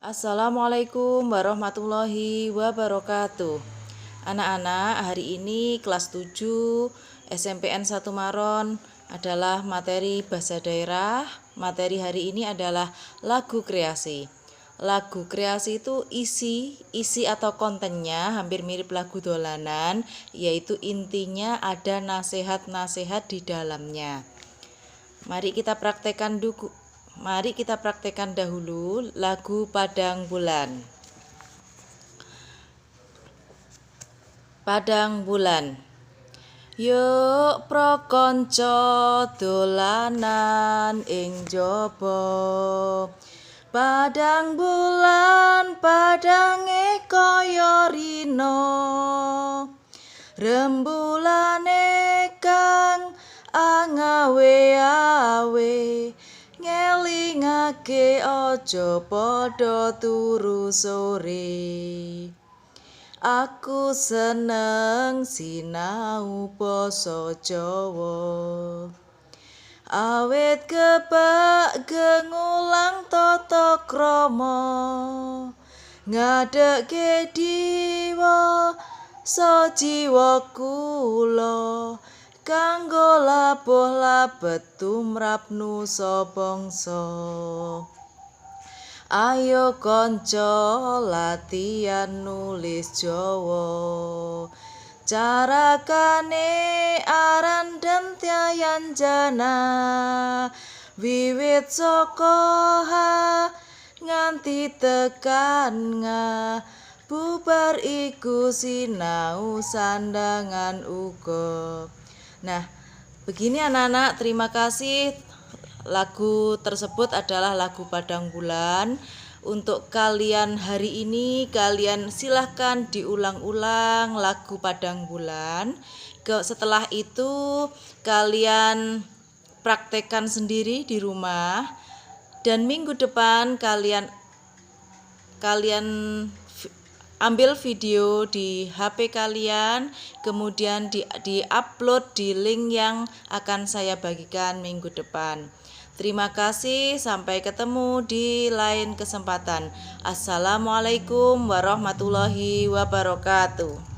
Assalamualaikum warahmatullahi wabarakatuh. Anak-anak, hari ini kelas 7 SMPN 1 Maron adalah materi bahasa daerah. Materi hari ini adalah lagu kreasi. Lagu kreasi itu isi atau kontennya hampir mirip lagu dolanan, yaitu intinya ada nasihat-nasihat di dalamnya. Mari kita praktekkan dahulu lagu Padang Bulan. Padang Bulan. Yuk prokonco dolanan ing jaba. Padang bulan padange kaya rina. Rembulane kang angawe-awe. Ngelingake aja padha turu sore. Aku seneng sinau basa Jawa. Awit kebak gengulang tata krama. Ngadhekke diwa sajiwa kula. Kanggo labuh labet tumrap nusa bangsa. Ayo kanca latihan nulis Jawa. Carakane aran dentyayanjana. Wiwit saka ha nganti tekan nga. Bubar iku sinau sandangan uga. Nah, begini anak-anak, terima kasih. Lagu tersebut adalah lagu Padang Bulan. Untuk kalian hari ini, kalian silahkan diulang-ulang lagu Padang Bulan. Setelah itu, kalian praktekkan sendiri di rumah. Dan minggu depan kalian ambil video di HP kalian, kemudian di-upload di link yang akan saya bagikan minggu depan. Terima kasih, sampai ketemu di lain kesempatan. Assalamualaikum warahmatullahi wabarakatuh.